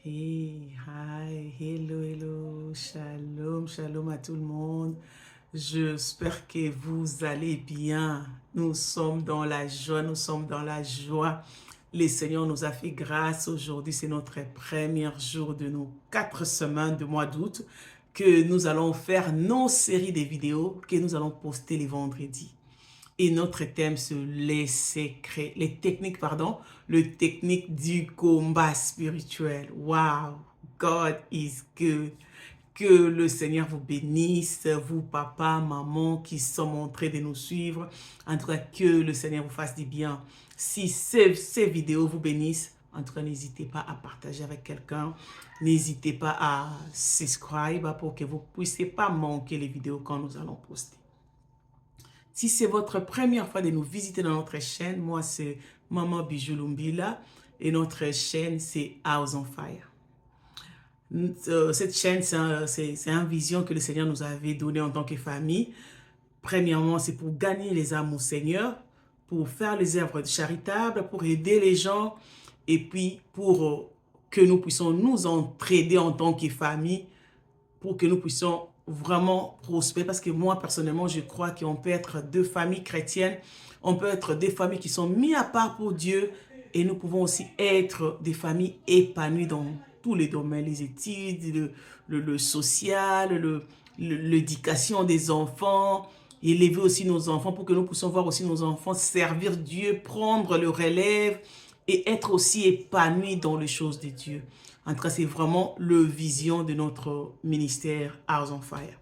Hey, hi, hello, hello, shalom, shalom à tout le monde. J'espère que vous allez bien. Nous sommes dans la joie, nous sommes dans la joie. Le Seigneur nous a fait grâce. Aujourd'hui, c'est notre premier jour de nos 4 semaines de mois d'août que nous allons faire nos séries de vidéos que nous allons poster les vendredis. Et notre thème, c'est les secrets, les techniques, pardon, le technique du combat spirituel. Wow, God is good. Que le Seigneur vous bénisse, vous, papa, maman, qui sont en train de nous suivre. En tout cas, que le Seigneur vous fasse du bien. Si ces vidéos vous bénissent, en tout cas, n'hésitez pas à partager avec quelqu'un. N'hésitez pas à subscribe pour que vous ne puissiez pas manquer les vidéos quand nous allons poster. Si c'est votre première fois de nous visiter dans notre chaîne, moi c'est Maman Bijou Lumbila et notre chaîne c'est House on Fire. Cette chaîne c'est une vision que le Seigneur nous avait donnée en tant que famille. Premièrement, c'est pour gagner les âmes au Seigneur, pour faire les œuvres charitables, pour aider les gens et puis pour que nous puissions nous entraider en tant que famille, pour que nous puissions vraiment prospérer. Parce que moi, personnellement, je crois qu'on peut être deux familles chrétiennes, on peut être des familles qui sont mises à part pour Dieu et nous pouvons aussi être des familles épanouies dans tous les domaines, les études, le social, l'éducation des enfants, élever aussi nos enfants pour que nous puissions voir aussi nos enfants servir Dieu, prendre le relève et être aussi épanouis dans les choses de Dieu. En tout cas, c'est vraiment le vision de notre ministère House on Fire.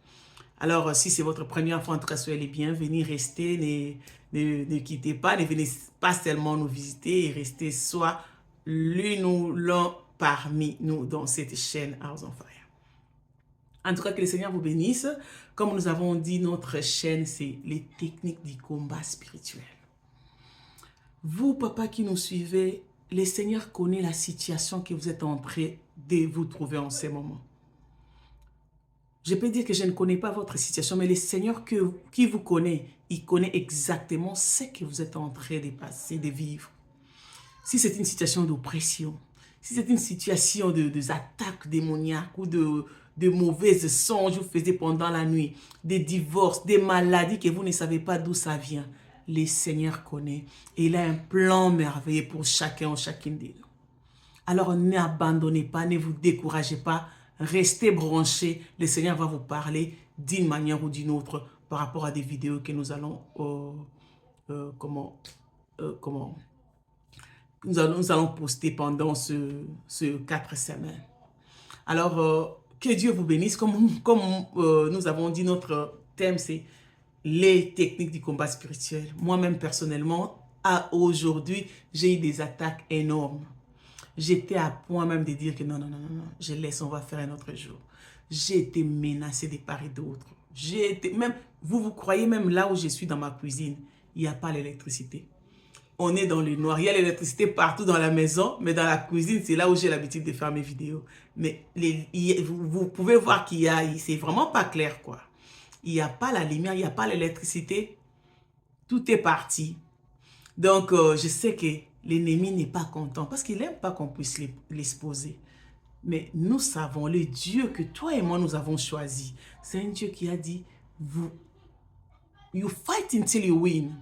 Alors, si c'est votre première fois, en tout cas, soyez les bienvenus, restez, ne quittez pas, ne venez pas seulement nous visiter et restez soit l'une ou l'un parmi nous dans cette chaîne House on Fire. En tout cas, que le Seigneur vous bénisse. Comme nous avons dit, notre chaîne, c'est les techniques du combat spirituel. Vous, papa qui nous suivez, le Seigneur connaît la situation que vous êtes en train de vous trouver en ce moment. Je peux dire que je ne connais pas votre situation, mais le Seigneur qui vous connaît, il connaît exactement ce que vous êtes en train de passer, de vivre. Si c'est une situation d'oppression, si c'est une situation d'attaques démoniaques ou de mauvaises songes que vous faisiez pendant la nuit, des divorces, des maladies que vous ne savez pas d'où ça vient, le Seigneur connaît et il a un plan merveilleux pour chacun ou chacune de nous. Alors n'abandonnez pas, ne vous découragez pas, restez branchés. Le Seigneur va vous parler d'une manière ou d'une autre par rapport à des vidéos que nous allons nous allons poster pendant ce 4 semaines. Alors, que Dieu vous bénisse. Comme nous avons dit, notre thème, c'est les techniques du combat spirituel. Moi-même, personnellement, aujourd'hui, j'ai eu des attaques énormes. J'étais à point même de dire que non, je laisse, on va faire un autre jour. J'ai été menacée de part et d'autre. Vous croyez même là où je suis dans ma cuisine, il n'y a pas l'électricité. On est dans le noir. Il y a l'électricité partout dans la maison, mais dans la cuisine, c'est là où j'ai l'habitude de faire mes vidéos. Mais vous pouvez voir c'est vraiment pas clair, quoi. Il n'y a pas la lumière, il n'y a pas l'électricité. Tout est parti. Donc, je sais que l'ennemi n'est pas content parce qu'il n'aime pas qu'on puisse l'exposer. Mais nous savons, le Dieu que toi et moi nous avons choisi, c'est un Dieu qui a dit, you fight until you win.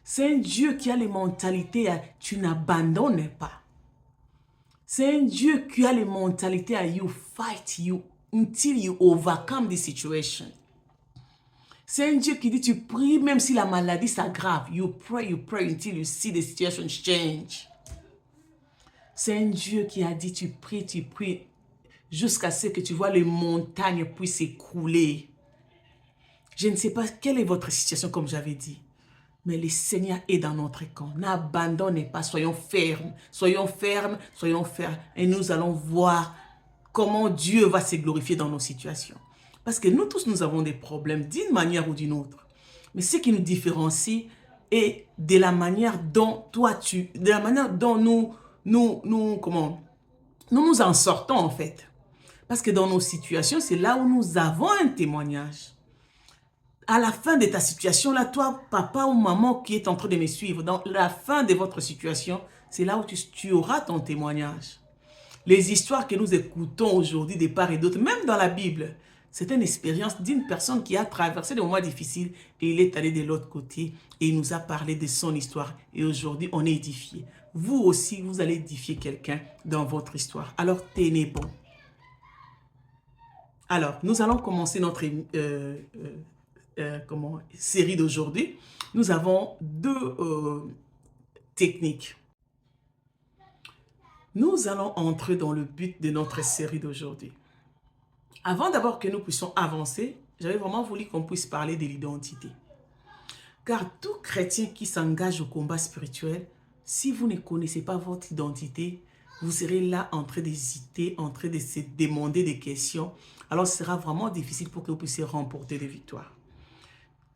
C'est un Dieu qui a les mentalités à tu n'abandonnes pas. C'est un Dieu qui a les mentalités à you fight until you overcome the situation. C'est un Dieu qui dit tu pries même si la maladie s'aggrave. You pray until you see the situation change. C'est un Dieu qui a dit tu pries jusqu'à ce que tu vois les montagnes puissent s'écrouler. Je ne sais pas quelle est votre situation comme j'avais dit. Mais le Seigneur est dans notre camp. N'abandonnez pas, soyons fermes. Soyons fermes, soyons fermes. Et nous allons voir comment Dieu va se glorifier dans nos situations. Parce que nous tous, nous avons des problèmes d'une manière ou d'une autre. Mais ce qui nous différencie est de la manière dont de la manière dont nous nous en sortons en fait. Parce que dans nos situations, c'est là où nous avons un témoignage. À la fin de ta situation, là, toi, papa ou maman qui est en train de me suivre, dans la fin de votre situation, c'est là où tu auras ton témoignage. Les histoires que nous écoutons aujourd'hui de part et d'autre, même dans la Bible, c'est une expérience d'une personne qui a traversé des moments difficiles et il est allé de l'autre côté et il nous a parlé de son histoire. Et aujourd'hui, on est édifié. Vous aussi, vous allez édifier quelqu'un dans votre histoire. Alors, tenez bon. Alors, nous allons commencer notre série d'aujourd'hui. Nous avons deux techniques. Nous allons entrer dans le but de notre série d'aujourd'hui. Avant d'abord que nous puissions avancer, j'avais vraiment voulu qu'on puisse parler de l'identité. Car tout chrétien qui s'engage au combat spirituel, si vous ne connaissez pas votre identité, vous serez là en train d'hésiter, en train de se demander des questions. Alors, ce sera vraiment difficile pour que vous puissiez remporter des victoires.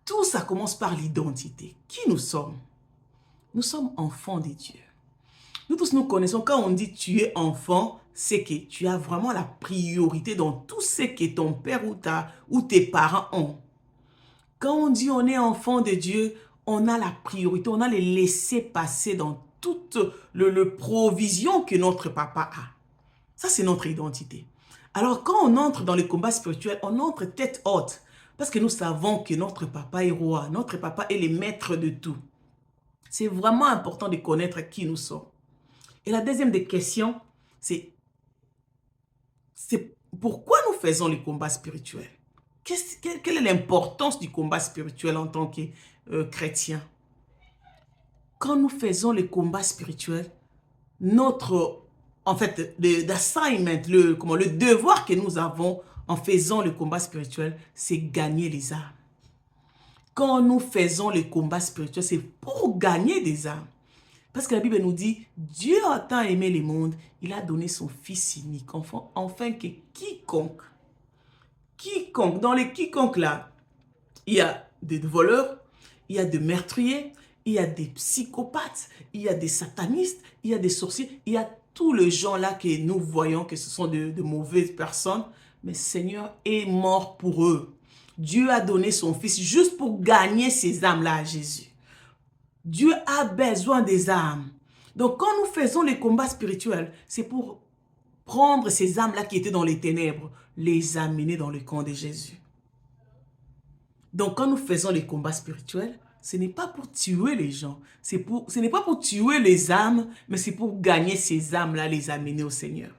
Tout ça commence par l'identité. Qui nous sommes? Nous sommes enfants de Dieu. Nous tous nous connaissons, quand on dit tu es enfant, c'est que tu as vraiment la priorité dans tout ce que ton père ou tes parents ont. Quand on dit on est enfant de Dieu, on a la priorité, on a les laisser passer dans toute le provision que notre papa a. Ça, c'est notre identité. Alors, quand on entre dans le combat spirituel, on entre tête haute parce que nous savons que notre papa est roi, notre papa est le maître de tout. C'est vraiment important de connaître qui nous sommes. Et la deuxième des questions, c'est pourquoi nous faisons le combat spirituel? Quelle est l'importance du combat spirituel en tant que chrétien? Quand nous faisons le combat spirituel, l'assignment, le devoir que nous avons en faisant le combat spirituel, c'est gagner les âmes. Quand nous faisons le combat spirituel, c'est pour gagner des âmes. Parce que la Bible nous dit, Dieu a tant aimé le monde, il a donné son Fils unique, afin que quiconque, dans les quiconque là, il y a des voleurs, il y a des meurtriers, il y a des psychopathes, il y a des satanistes, il y a des sorciers, il y a tous les gens là que nous voyons que ce sont de mauvaises personnes, mais Seigneur est mort pour eux. Dieu a donné son Fils juste pour gagner ces âmes-là à Jésus. Dieu a besoin des âmes. Donc, quand nous faisons les combats spirituels, c'est pour prendre ces âmes-là qui étaient dans les ténèbres, les amener dans le camp de Jésus. Donc, quand nous faisons les combats spirituels, ce n'est pas pour tuer les gens. Ce n'est pas pour tuer les âmes, mais c'est pour gagner ces âmes-là, les amener au Seigneur.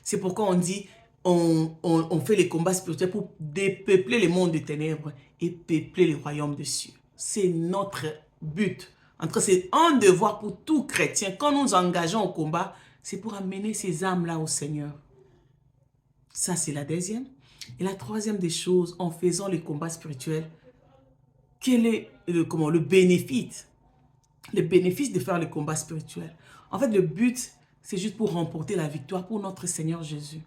C'est pourquoi on dit, on fait les combats spirituels pour dépeupler le monde des ténèbres et peupler le royaume des cieux. C'est notre but. C'est un devoir pour tout chrétien. Quand nous nous engageons au combat, c'est pour amener ces âmes-là au Seigneur. Ça, c'est la deuxième. Et la troisième des choses, en faisant les combats spirituels, quel est le bénéfice? Le bénéfice de faire le combat spirituel. En fait, le but, c'est juste pour remporter la victoire pour notre Seigneur Jésus.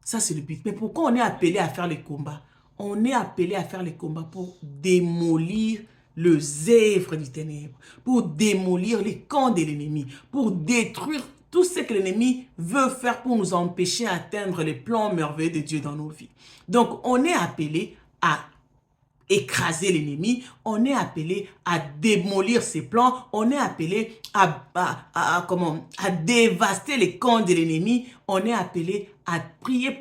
Ça, c'est le but. Mais pourquoi on est appelé à faire les combats? On est appelé à faire les combats pour démolir les œuvres du ténèbre, pour démolir les camps de l'ennemi, pour détruire tout ce que l'ennemi veut faire pour nous empêcher d'atteindre les plans merveilleux de Dieu dans nos vies. Donc, on est appelé à écraser l'ennemi, on est appelé à démolir ses plans, on est appelé à dévaster les camps de l'ennemi, on est appelé à prier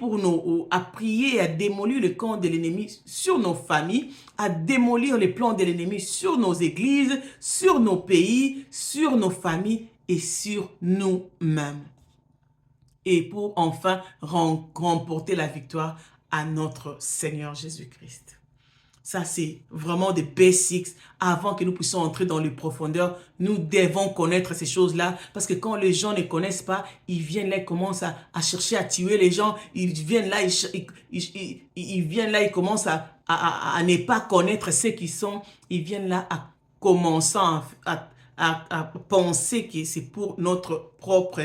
et à démolir le camp de l'ennemi sur nos familles, à démolir les plans de l'ennemi sur nos églises, sur nos pays, sur nos familles et sur nous-mêmes. Et pour enfin remporter la victoire à notre Seigneur Jésus-Christ. Ça, c'est vraiment des basics. Avant que nous puissions entrer dans les profondeurs, nous devons connaître ces choses-là. Parce que quand les gens ne connaissent pas, ils viennent là, ils commencent à chercher à tuer les gens. Ils viennent là, ils commencent à ne pas connaître ce qu'ils sont. Ils viennent là à commencer à penser que c'est pour notre propre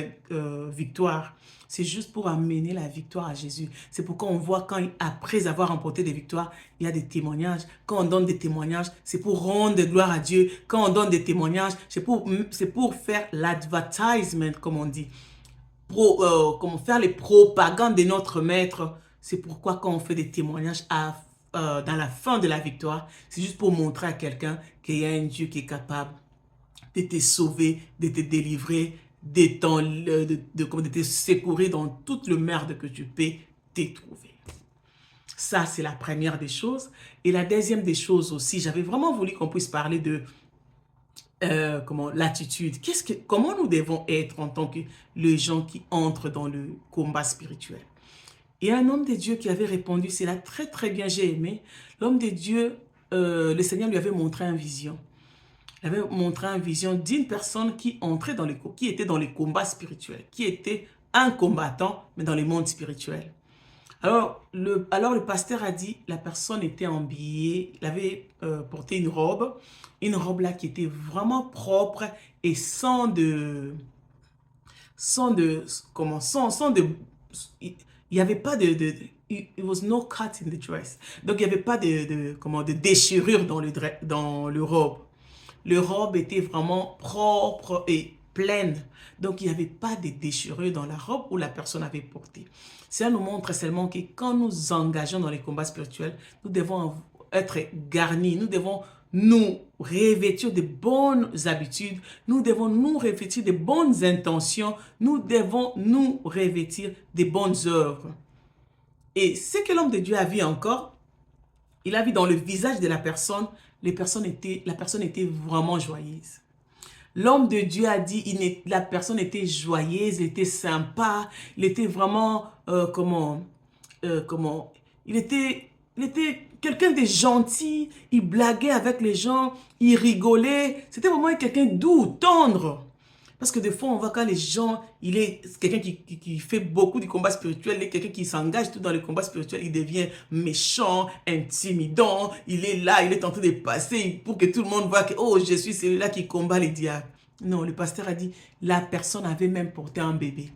victoire. C'est juste pour amener la victoire à Jésus. C'est pourquoi on voit après avoir remporté des victoires, il y a des témoignages. Quand on donne des témoignages, c'est pour rendre gloire à Dieu. Quand on donne des témoignages, c'est pour faire l'advertisement, comme on dit. Faire les propagandes de notre maître. C'est pourquoi quand on fait des témoignages dans la fin de la victoire, c'est juste pour montrer à quelqu'un qu'il y a un Dieu qui est capable de te sauver, de te délivrer, de te secourir dans toute le merde que tu peux te trouver. Ça, c'est la première des choses. Et la deuxième des choses aussi, j'avais vraiment voulu qu'on puisse parler de l'attitude. Comment nous devons être en tant que les gens qui entrent dans le combat spirituel. Et un homme de Dieu qui avait répondu, c'est là très très bien, j'ai aimé. L'homme de Dieu, le Seigneur lui avait montré une vision. Il avait montré une vision d'une personne qui entrait qui était dans les combats spirituels, qui était un combattant, mais dans les mondes spirituels. Alors le pasteur a dit, la personne était habillée, il avait porté une robe là qui était vraiment propre et sans de, il n'y avait pas it was no cut in the dress. Donc il n'y avait pas de déchirure dans le robe. Le robe était vraiment propre et pleine. Donc, il n'y avait pas de déchirure dans la robe où la personne avait porté. Ça nous montre seulement que quand nous engageons dans les combats spirituels, nous devons être garnis, nous devons nous revêtir de bonnes habitudes, nous devons nous revêtir de bonnes intentions, nous devons nous revêtir de bonnes œuvres. Et ce que l'homme de Dieu a vu encore, il a vu dans le visage de la personne, la personne était vraiment joyeuse. L'homme de Dieu a dit, la personne était joyeuse, il était sympa, il était vraiment, il était quelqu'un de gentil, il blaguait avec les gens, il rigolait, c'était vraiment quelqu'un doux, tendre. Parce que des fois, on voit quand les gens, il est quelqu'un qui fait beaucoup du combat spirituel, il est quelqu'un qui s'engage tout dans le combat spirituel, il devient méchant, intimidant, il est là, il est en train de passer pour que tout le monde voit que, oh, je suis celui-là qui combat les diables. Non, le pasteur a dit, la personne avait même porté un bébé.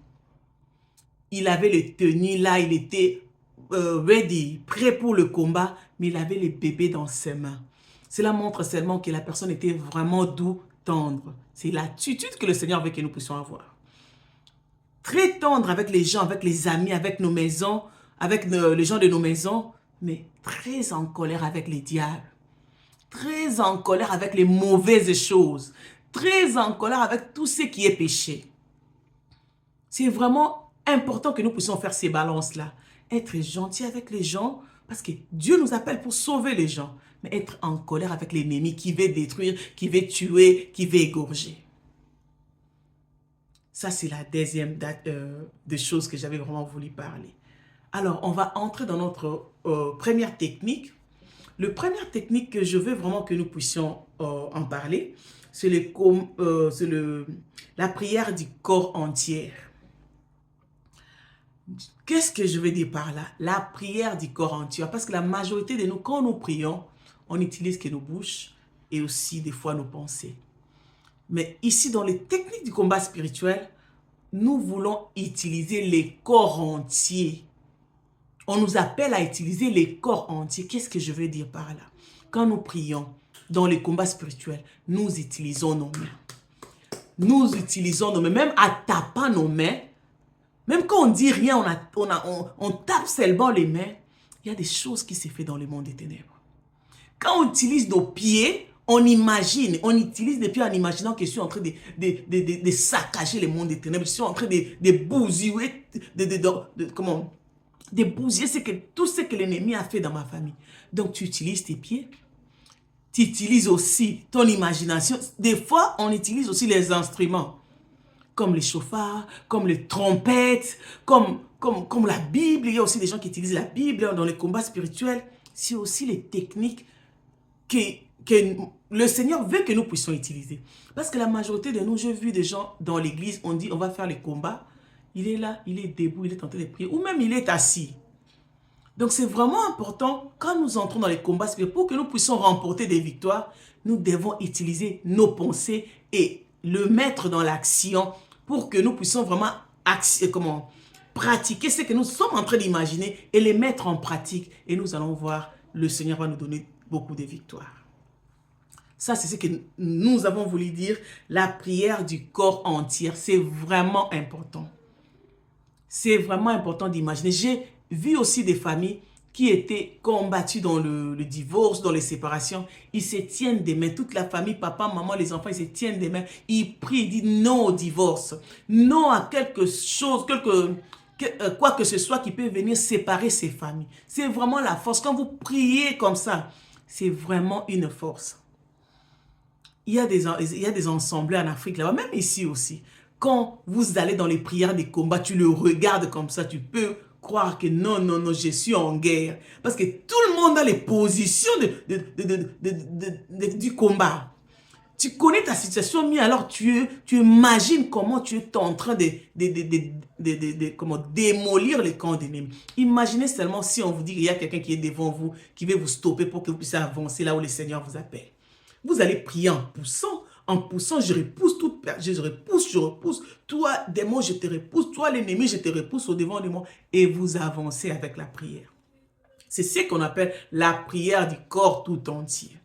Il avait les tenues là, il était ready, prêt pour le combat, mais il avait les bébés dans ses mains. Cela montre seulement que la personne était vraiment doux, tendre. C'est l'attitude que le Seigneur veut que nous puissions avoir. Très tendre avec les gens, avec les amis, avec nos maisons, avec les gens de nos maisons, mais très en colère avec les diables. Très en colère avec les mauvaises choses. Très en colère avec tout ce qui est péché. C'est vraiment important que nous puissions faire ces balances-là. Être gentil avec les gens, parce que Dieu nous appelle pour sauver les gens. Mais être en colère avec l'ennemi qui veut détruire, qui veut tuer, qui veut égorger. Ça, c'est la deuxième des choses que j'avais vraiment voulu parler. Alors, on va entrer dans notre première technique. La première technique que je veux vraiment que nous puissions en parler, c'est la prière du corps entier. Qu'est-ce que je veux dire par là? La prière du corps entier. Parce que la majorité de nous, quand nous prions, on n'utilise que nos bouches et aussi des fois nos pensées. Mais ici, dans les techniques du combat spirituel, nous voulons utiliser les corps entiers. On nous appelle à utiliser les corps entiers. Qu'est-ce que je veux dire par là? Quand nous prions dans les combats spirituels, nous utilisons nos mains. Nous utilisons nos mains, même en tapant nos mains. Même quand on dit rien, on tape seulement les mains. Il y a des choses qui se font dans le monde des ténèbres. Quand on utilise nos pieds, on imagine, on utilise les pieds en imaginant que je suis en train de saccager le monde des ténèbres. Je suis en train de bousiller, de bousiller tout ce que l'ennemi a fait dans ma famille. Donc tu utilises tes pieds. Tu utilises aussi ton imagination. Des fois, on utilise aussi les instruments. Comme les chauffards, comme les trompettes, comme la Bible. Il y a aussi des gens qui utilisent la Bible dans les combats spirituels. C'est aussi les techniques que le Seigneur veut que nous puissions utiliser. Parce que la majorité de nous, j'ai vu des gens dans l'église, on dit on va faire les combats. Il est là, il est debout, il est en train de prier. Ou même il est assis. Donc c'est vraiment important, quand nous entrons dans les combats spirituels, pour que nous puissions remporter des victoires, nous devons utiliser nos pensées et le mettre dans l'action pour que nous puissions vraiment pratiquer ce que nous sommes en train d'imaginer et les mettre en pratique. Et nous allons voir, le Seigneur va nous donner beaucoup de victoires. Ça, c'est ce que nous avons voulu dire, la prière du corps entier. C'est vraiment important. C'est vraiment important d'imaginer. J'ai vu aussi des familles qui étaient combattus dans le divorce, dans les séparations, ils se tiennent des mains. Toute la famille, papa, maman, les enfants, ils se tiennent des mains. Ils prient, ils disent non au divorce, non à quelque chose, quoi que ce soit qui peut venir séparer ces familles. C'est vraiment la force. Quand vous priez comme ça, c'est vraiment une force. Il y a des ensemblées en Afrique, là-bas, même ici aussi. Quand vous allez dans les prières des combats, tu le regardes comme ça, tu peux croire que non, non, non, je suis en guerre. Parce que tout le monde a les positions du combat. Tu connais ta situation, mais alors tu imagines comment tu es en train comment démolir les camps d'ennemis. Imaginez seulement si on vous dit qu'il y a quelqu'un qui est devant vous, qui veut vous stopper pour que vous puissiez avancer là où le Seigneur vous appelle. Vous allez prier en poussant, je repousse toute personne, je repousse, toi démon, je te repousse, toi l'ennemi, je te repousse au devant de moi, et vous avancez avec la prière. C'est ce qu'on appelle la prière du corps tout entier.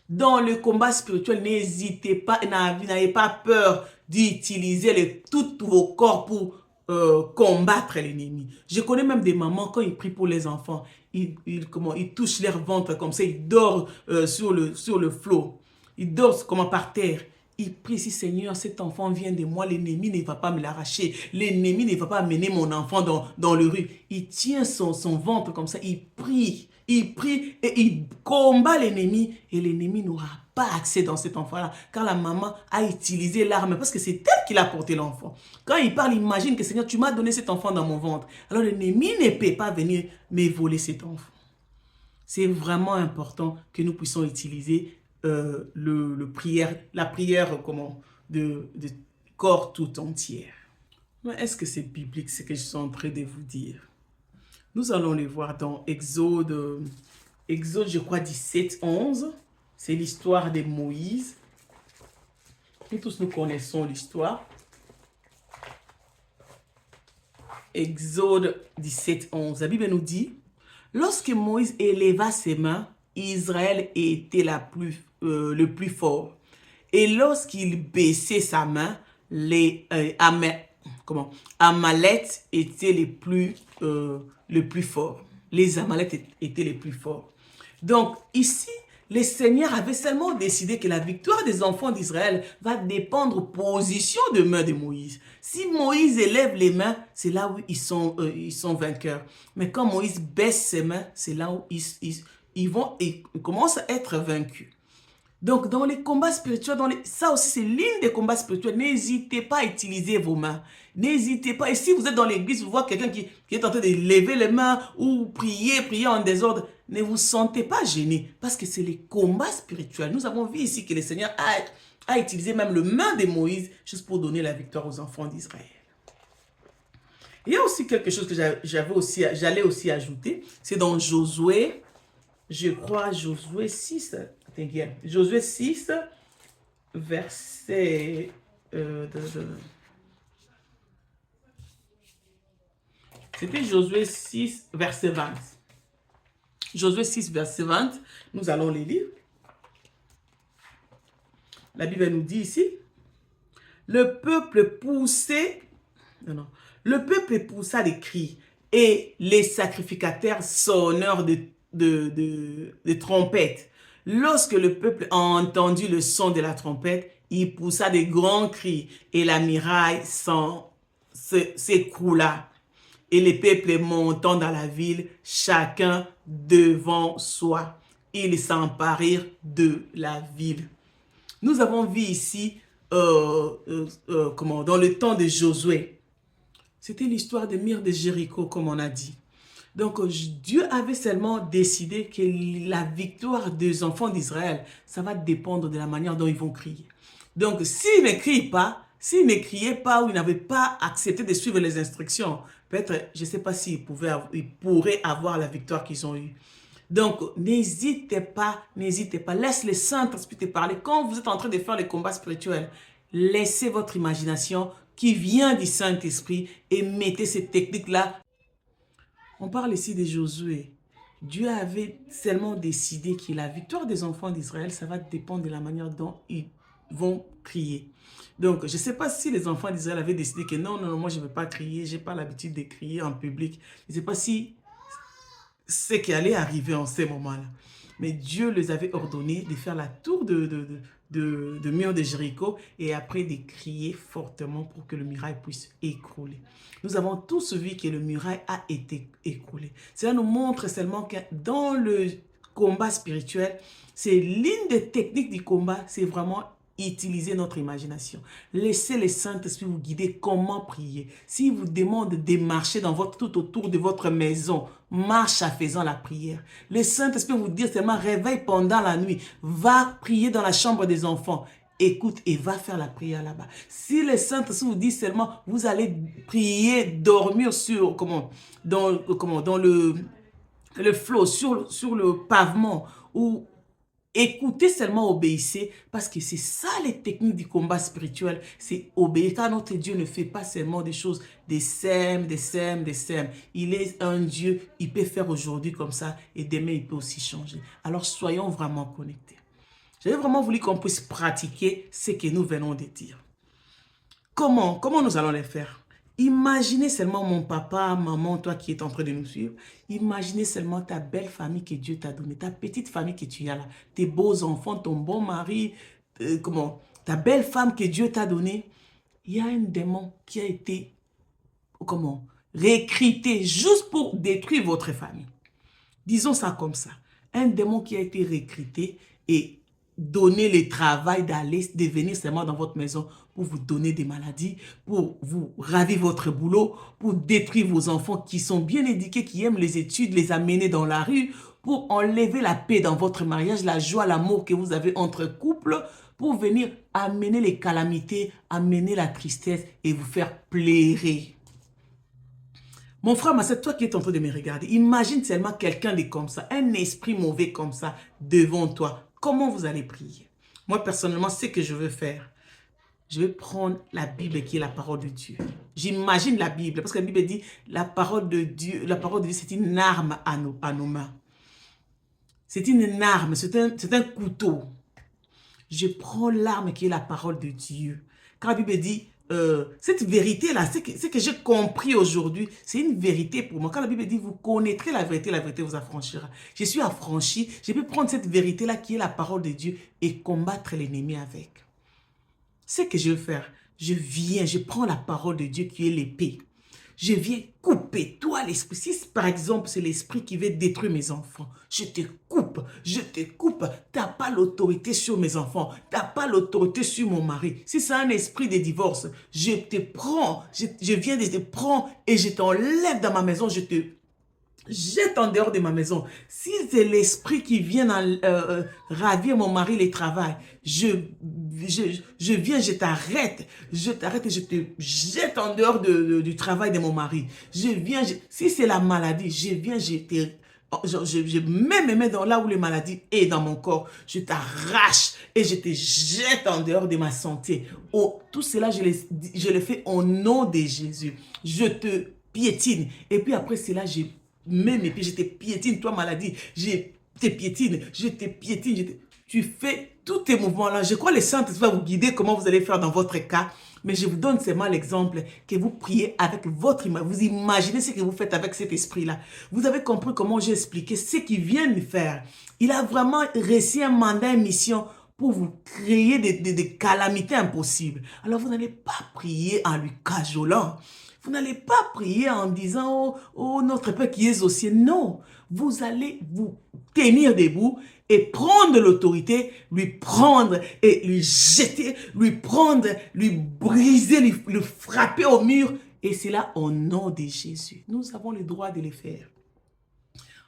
Dans le combat spirituel, n'hésitez pas, n'ayez pas peur d'utiliser tous vos corps pour combattre l'ennemi. Je connais même des mamans, quand ils prient pour les enfants, ils touchent leur ventre comme ça, ils dorment sur le flot. Ils dorment comme par terre. Ils prient, si Seigneur, cet enfant vient de moi, l'ennemi ne va pas me l'arracher. L'ennemi ne va pas amener mon enfant dans le rue. Il tient son ventre comme ça, il prie et il combat l'ennemi. Et l'ennemi n'aura pas accès dans cet enfant-là. Car la maman a utilisé l'arme, parce que c'est elle qui l'a porté l'enfant. Quand il parle, imagine que Seigneur, tu m'as donné cet enfant dans mon ventre. Alors l'ennemi ne peut pas venir me voler cet enfant. C'est vraiment important que nous puissions utiliser la prière de corps tout entière. Mais est-ce que c'est biblique ce que je suis en train de vous dire? Nous allons le voir dans Exode, je crois 17, 11. C'est l'histoire de Moïse. Nous tous nous connaissons l'histoire. Exode 17, 11. La Bible nous dit, lorsque Moïse éleva ses mains, Israël était le plus fort. Et lorsqu'il baissait sa main, les Amalek étaient les plus forts. Les Amalek étaient les plus forts. Donc ici, le Seigneur avait seulement décidé que la victoire des enfants d'Israël va dépendre position de main de Moïse. Si Moïse élève les mains, c'est là où ils sont vainqueurs. Mais quand Moïse baisse ses mains, c'est là où ils commencent à être vaincus. Donc, dans les combats spirituels, ça aussi, c'est l'une des combats spirituels. N'hésitez pas à utiliser vos mains. N'hésitez pas. Et si vous êtes dans l'église, vous voyez quelqu'un qui est en train de lever les mains ou prier en désordre, ne vous sentez pas gêné parce que c'est les combats spirituels. Nous avons vu ici que le Seigneur a utilisé même le main de Moïse juste pour donner la victoire aux enfants d'Israël. Il y a aussi quelque chose que j'allais aussi ajouter. C'est dans Josué, je crois, Josué 6. Josué 6, verset... C'était Josué 6, verset 20. Josué 6, verset 20. Nous allons les lire. La Bible nous dit ici, le peuple poussait... Le peuple poussa des cris et les sacrificateurs sonnèrent de trompettes. Lorsque le peuple a entendu le son de la trompette, il poussa de grands cris et la muraille s'écroula. Et les peuples montant dans la ville, chacun devant soi, ils s'emparèrent de la ville. Nous avons vu ici, dans le temps de Josué, c'était l'histoire des murs de Jéricho, comme on a dit. Donc, Dieu avait seulement décidé que la victoire des enfants d'Israël, ça va dépendre de la manière dont ils vont crier. Donc, s'ils ne crient pas, s'ils ne criaient pas ou ils n'avaient pas accepté de suivre les instructions, peut-être, je ne sais pas s'ils pourraient avoir la victoire qu'ils ont eue. Donc, n'hésitez pas, laisse le Saint-Esprit te parler. Quand vous êtes en train de faire les combats spirituels, laissez votre imagination qui vient du Saint-Esprit et mettez ces techniques-là. On parle ici de Josué. Dieu avait seulement décidé que la victoire des enfants d'Israël, ça va dépendre de la manière dont ils vont crier. Donc, je ne sais pas si les enfants d'Israël avaient décidé que non, moi je ne veux pas crier, je n'ai pas l'habitude de crier en public. Je ne sais pas si ce qui allait arriver en ces moments-là. Mais Dieu les avait ordonné de faire la tour de mur de Jéricho et après de crier fortement pour que le muraille puisse écrouler. Nous avons tous vu que le muraille a été écroulé. Cela nous montre seulement que dans le combat spirituel, c'est l'une des techniques du combat, c'est vraiment utiliser notre imagination. Laissez le Saint-Esprit vous guider comment prier. S'il vous demande de marcher tout autour de votre maison, marche en faisant la prière. Le Saint-Esprit vous dit seulement réveille pendant la nuit. Va prier dans la chambre des enfants. Écoute et va faire la prière là-bas. Si le Saint-Esprit vous dit seulement vous allez prier, dormir dans le flot, sur le pavement ou écoutez seulement, obéissez, parce que c'est ça les techniques du combat spirituel, c'est obéir, car notre Dieu ne fait pas seulement des choses, des sèmes. Il est un Dieu, il peut faire aujourd'hui comme ça, et demain il peut aussi changer. Alors soyons vraiment connectés. J'avais vraiment voulu qu'on puisse pratiquer ce que nous venons de dire. Comment nous allons les faire? Imaginez seulement mon papa, maman, toi qui es en train de nous suivre. Imaginez seulement ta belle famille que Dieu t'a donnée, ta petite famille que tu as là, tes beaux enfants, ton bon mari, ta belle femme que Dieu t'a donnée. Il y a un démon qui a été, recruté juste pour détruire votre famille. Disons ça comme ça. Un démon qui a été recruté et donner le travail d'aller devenir seulement dans votre maison pour vous donner des maladies, pour vous ravir votre boulot, pour détruire vos enfants qui sont bien éduqués, qui aiment les études, les amener dans la rue, pour enlever la paix dans votre mariage, la joie, l'amour que vous avez entre couples, pour venir amener les calamités, amener la tristesse et vous faire pleurer. Mon frère, c'est toi qui es en train de me regarder. Imagine seulement quelqu'un de comme ça, un esprit mauvais comme ça devant toi. Comment vous allez prier? Moi, personnellement, ce que je veux faire, je vais prendre la Bible qui est la parole de Dieu. J'imagine la Bible, parce que la Bible dit la parole de Dieu, c'est une arme à nos mains. C'est une arme, c'est un couteau. Je prends l'arme qui est la parole de Dieu. Quand la Bible dit, cette vérité-là, ce que j'ai compris aujourd'hui, c'est une vérité pour moi. Quand la Bible dit, vous connaîtrez la vérité vous affranchira. Je suis affranchi, je peux prendre cette vérité-là qui est la parole de Dieu et combattre l'ennemi avec. Ce que je veux faire, je prends la parole de Dieu qui est l'épée. Je viens couper, toi l'esprit. Si par exemple c'est l'esprit qui veut détruire mes enfants, je te coupe. Tu n'as pas l'autorité sur mes enfants, tu n'as pas l'autorité sur mon mari. Si c'est un esprit de divorce, je te prends, je viens de te prendre et je t'enlève dans ma maison, je te jette en dehors de ma maison. Si c'est l'esprit qui vient ravir mon mari le travail, je viens, je t'arrête et je te jette en dehors du travail de mon mari. Si c'est la maladie, je viens, je mets mes mains dans là où la maladie est dans mon corps. Je t'arrache et je te jette en dehors de ma santé. Oh, tout cela, je le fais au nom de Jésus. Je te piétine. Et puis après cela, même et puis je te piétine, toi maladie, je te piétine. Tu fais tous tes mouvements-là. Je crois que le Saint-Esprit va vous guider comment vous allez faire dans votre cas. Mais je vous donne seulement l'exemple que vous priez avec votre image. Vous imaginez ce que vous faites avec cet esprit-là. Vous avez compris comment j'ai expliqué ce qu'il vient de faire. Il a vraiment reçu un mandat, une mission pour vous créer des calamités impossibles. Alors vous n'allez pas prier en lui cajolant. Vous n'allez pas prier en disant « Oh, notre Père qui es aux cieux ». Non, vous allez vous tenir debout et prendre l'autorité, lui prendre et lui jeter, lui prendre, lui briser, lui frapper au mur. Et c'est là au nom de Jésus. Nous avons le droit de le faire.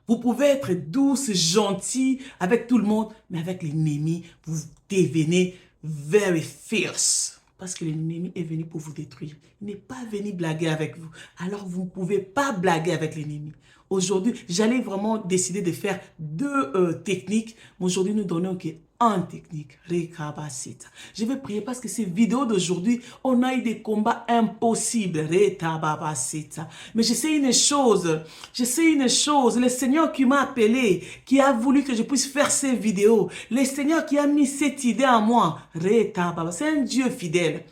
Vous pouvez être douce, gentil avec tout le monde, mais avec l'ennemi, vous devenez very fierce. Parce que l'ennemi est venu pour vous détruire. Il n'est pas venu blaguer avec vous. Alors, vous ne pouvez pas blaguer avec l'ennemi. Aujourd'hui, j'allais vraiment décider de faire deux techniques. Mais aujourd'hui, nous donnons une technique. Je vais prier parce que ces vidéos d'aujourd'hui, on a eu des combats impossibles. Mais je sais une chose. Le Seigneur qui m'a appelé, qui a voulu que je puisse faire ces vidéos. Le Seigneur qui a mis cette idée en moi. C'est un Dieu fidèle.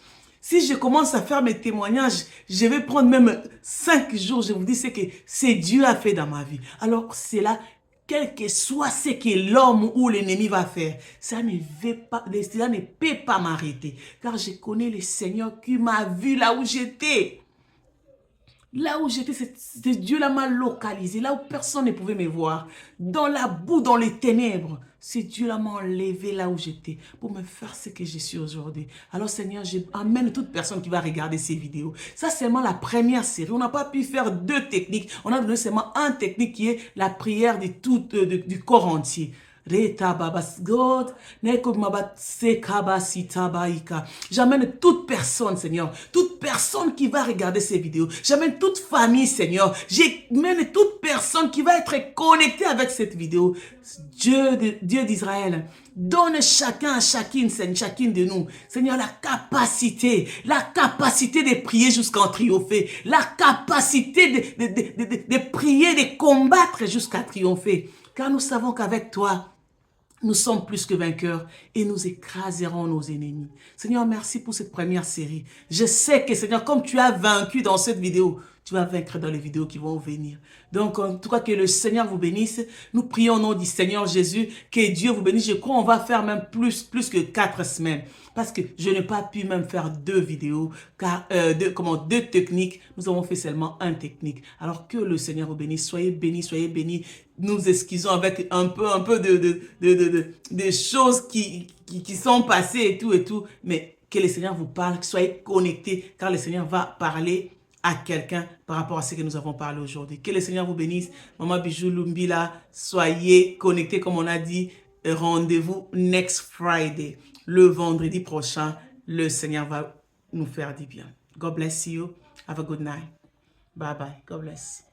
Si je commence à faire mes témoignages, je vais prendre même 5 jours. Je vous dis ce que c'est Dieu a fait dans ma vie. Alors, c'est là, quel que soit ce que l'homme ou l'ennemi va faire, ça ne peut pas m'arrêter. Car je connais le Seigneur qui m'a vu là où j'étais. Là où j'étais, Dieu m'a localisé, là où personne ne pouvait me voir. Dans la boue, dans les ténèbres. C'est Dieu m'a enlevé là où j'étais pour me faire ce que je suis aujourd'hui. Alors Seigneur, j'amène toute personne qui va regarder ces vidéos. Ça, c'est seulement la première série. On n'a pas pu faire 2 techniques. On a donné seulement une technique qui est la prière du corps entier. J'amène toute personne, Seigneur, toute personne qui va regarder ces vidéos. J'amène toute famille, Seigneur. J'amène toute personne qui va être connectée avec cette vidéo. Dieu d'Israël, donne chacun à chacune de nous, Seigneur, la capacité de prier jusqu'à triompher, la capacité de prier, de combattre jusqu'à triompher. Car nous savons qu'avec toi, nous sommes plus que vainqueurs et nous écraserons nos ennemis. Seigneur, merci pour cette première série. Je sais que, Seigneur, comme tu as vaincu dans cette vidéo, tu vas vaincre dans les vidéos qui vont venir. Donc, en tout cas, que le Seigneur vous bénisse. Nous prions au nom du Seigneur Jésus. Que Dieu vous bénisse. Je crois qu'on va faire même plus que 4 semaines. Parce que je n'ai pas pu même faire 2 vidéos. Car, 2 techniques. Nous avons fait seulement 1 technique. Alors que le Seigneur vous bénisse. Soyez bénis, soyez bénis. Nous excusons avec un peu de choses qui sont passées et tout. Mais que le Seigneur vous parle. Soyez connectés. Car le Seigneur va parler à quelqu'un par rapport à ce que nous avons parlé aujourd'hui. Que le Seigneur vous bénisse. Maman Bijou Lumbila, soyez connectés comme on a dit. Rendez-vous next Friday. Le vendredi prochain, le Seigneur va nous faire du bien. God bless you. Have a good night. Bye bye. God bless.